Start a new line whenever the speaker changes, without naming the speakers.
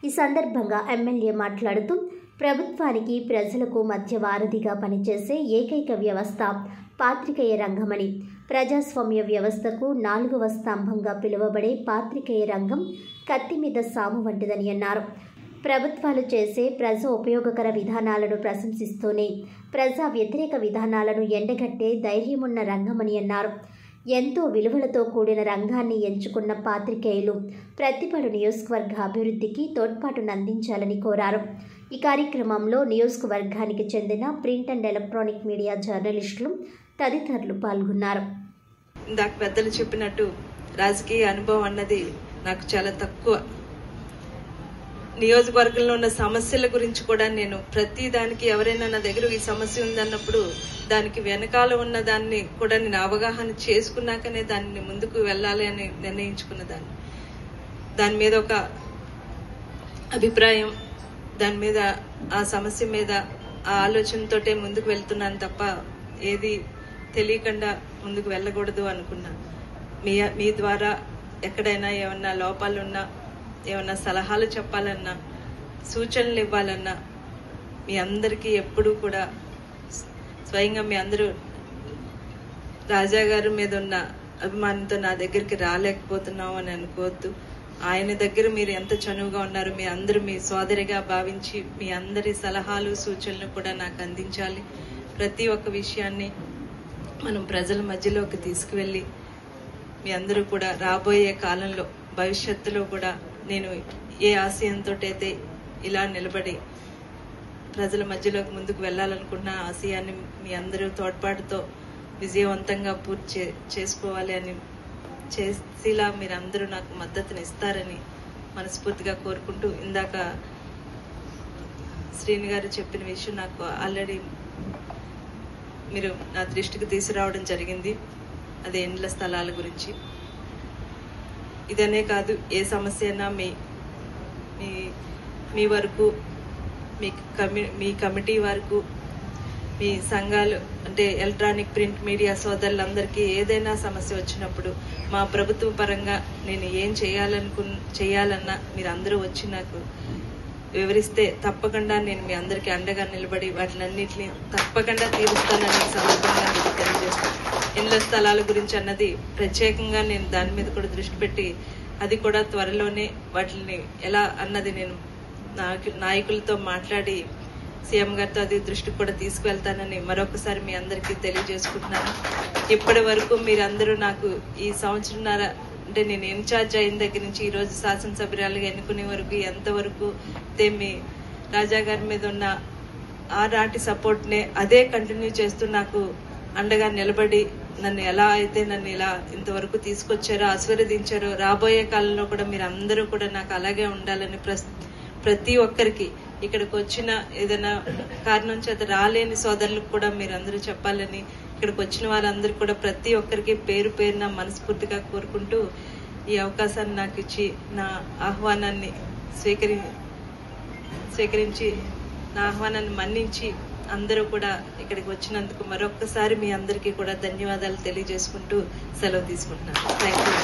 ఈ సందర్భంగా ఎమ్మెల్యే మాట్లాడుతూ ప్రభుత్వానికి ప్రజలకు మధ్య వారధిగా పనిచేసే ఏకైక వ్యవస్థ పాత్రికేయ రంగమని, ప్రజాస్వామ్య వ్యవస్థకు 4వ స్తంభంగా పిలువబడే పాత్రికేయ రంగం కత్తి మీద సాము వంటిదని అన్నారు. ప్రభుత్వాలు చేసే ప్రజా ఉపయోగకర విధానాలను ప్రశంసిస్తూనే ప్రజా వ్యతిరేక విధానాలను ఎండగట్టే ధైర్యమున్న రంగమని అన్నారు. ఎంతో విలువలతో కూడిన రంగాన్ని ఎంచుకున్న పాత్రికేయులు ప్రతిపడు నియోజకవర్గ అభివృద్ధికి తోడ్పాటును అందించాలని కోరారు. ఈ కార్యక్రమంలో నియోజకవర్గానికి చెందిన ప్రింట్ అండ్ ఎలక్ట్రానిక్ మీడియా జర్నలిస్టులు తదితరులు పాల్గొన్నారు.
ఇందాక పెద్దలు చెప్పినట్టు రాజకీయ అనుభవం అన్నది నాకు చాలా తక్కువ. నియోజకవర్గంలో ఉన్న సమస్యల గురించి కూడా నేను ప్రతి దానికి ఎవరైనా నా దగ్గర ఈ సమస్య ఉందన్నప్పుడు దానికి వెనకాల ఉన్న దాన్ని కూడా నేను అవగాహన చేసుకున్నాకనే దాన్ని ముందుకు వెళ్ళాలి అని నిర్ణయించుకున్నదాన్ని. దాని మీద ఒక అభిప్రాయం, దాని మీద ఆ సమస్య మీద ఆ ఆలోచనతోటే ముందుకు వెళ్తున్నాను తప్ప ఏది తెలియకుండా ముందుకు వెళ్ళకూడదు అనుకున్నా. మీ ద్వారా ఎక్కడైనా ఏమన్నా లోపాలున్నా, ఏమన్నా సలహాలు చెప్పాలన్నా, సూచనలు ఇవ్వాలన్నా మీ అందరికీ ఎప్పుడూ కూడా స్వయంగా మీ అందరూ రాజా గారి మీద ఉన్న అభిమానంతో నా దగ్గరికి రాలేకపోతున్నాం అని అనుకోవద్దు. ఆయన దగ్గర మీరు ఎంత చనువుగా ఉన్నారు, మీ అందరూ మీ సోదరిగా భావించి మీ అందరి సలహాలు సూచనలు కూడా నాకు అందించాలి. ప్రతి ఒక్క విషయాన్ని మనం ప్రజల మధ్యలోకి తీసుకువెళ్ళి మీ అందరూ కూడా రాబోయే కాలంలో భవిష్యత్తులో కూడా నేను ఏ ఆశయంతో అయితే ఇలా నిలబడి ప్రజల మధ్యలోకి ముందుకు వెళ్ళాలనుకున్న ఆశయాన్ని మీ అందరూ తోడ్పాటుతో విజయవంతంగా పూర్తి చేసుకోవాలి అని చేసేలా మీరందరూ నాకు మద్దతుని ఇస్తారని మనస్ఫూర్తిగా కోరుకుంటూ, ఇందాక శ్రీని గారు చెప్పిన విషయం నాకు ఆల్రెడీ మీరు నా దృష్టికి తీసుకురావడం జరిగింది. అదే ఇండ్ల స్థలాల గురించి. ఇదనే కాదు, ఏ సమస్య అయినా మీ వరకు, మీ కమిటీ వరకు, మీ సంఘాలు అంటే ఎలక్ట్రానిక్ ప్రింట్ మీడియా సోదరులందరికీ ఏదైనా సమస్య వచ్చినప్పుడు మా ప్రభుత్వ పరంగా నేను ఏం చేయాలన్నా మీరు అందరూ వచ్చి నాకు వివరిస్తే తప్పకుండా నేను మీ అందరికీ అండగా నిలబడి వాటిలన్నింటినీ తప్పకుండా తీరుస్తానని సందర్భంగా మీకు తెలియజేస్తాను. ఇండ్ల స్థలాల గురించి అన్నది ప్రత్యేకంగా నేను దాని మీద కూడా దృష్టి పెట్టి అది కూడా త్వరలోనే వాటిని ఎలా అన్నది నేను నాయకులతో మాట్లాడి సీఎం గారితో అది దృష్టికి కూడా తీసుకువెళ్తానని మరొకసారి మీ అందరికీ తెలియజేసుకుంటున్నాను. ఇప్పటి వరకు మీరందరూ నాకు ఈ సంవత్సరంన్నర అంటే నేను ఇన్ఛార్జ్ అయిన దగ్గర నుంచి ఈ రోజు శాసనసభ్యురాలుగా ఎన్నుకునే వరకు ఎంతవరకు మీ రాజా గారి మీద ఉన్న ఆనాటి సపోర్ట్నే అదే కంటిన్యూ చేస్తూ నాకు అండగా నిలబడి నన్ను ఎలా అయితే నన్ను ఇలా ఇంతవరకు తీసుకొచ్చారో, ఆశీర్వదించారో, రాబోయే కాలంలో కూడా మీరు అందరూ కూడా నాకు అలాగే ఉండాలని ప్రతి ఒక్కరికి ఇక్కడికి వచ్చిన ఏదైనా కారణం చేత రాలేని సోదరులకు కూడా మీరు అందరూ చెప్పాలని ఇక్కడికి వచ్చిన వారందరూ కూడా ప్రతి ఒక్కరికి పేరు పేరున మనస్ఫూర్తిగా కోరుకుంటూ ఈ అవకాశాన్ని నాకు ఇచ్చి నా ఆహ్వానాన్ని స్వీకరించి నా ఆహ్వానాన్ని మన్నించి అందరూ కూడా ఇక్కడికి వచ్చినందుకు మరొక్కసారి మీ అందరికీ కూడా ధన్యవాదాలు తెలియజేసుకుంటూ సెలవు తీసుకుంటున్నాను. Thank you.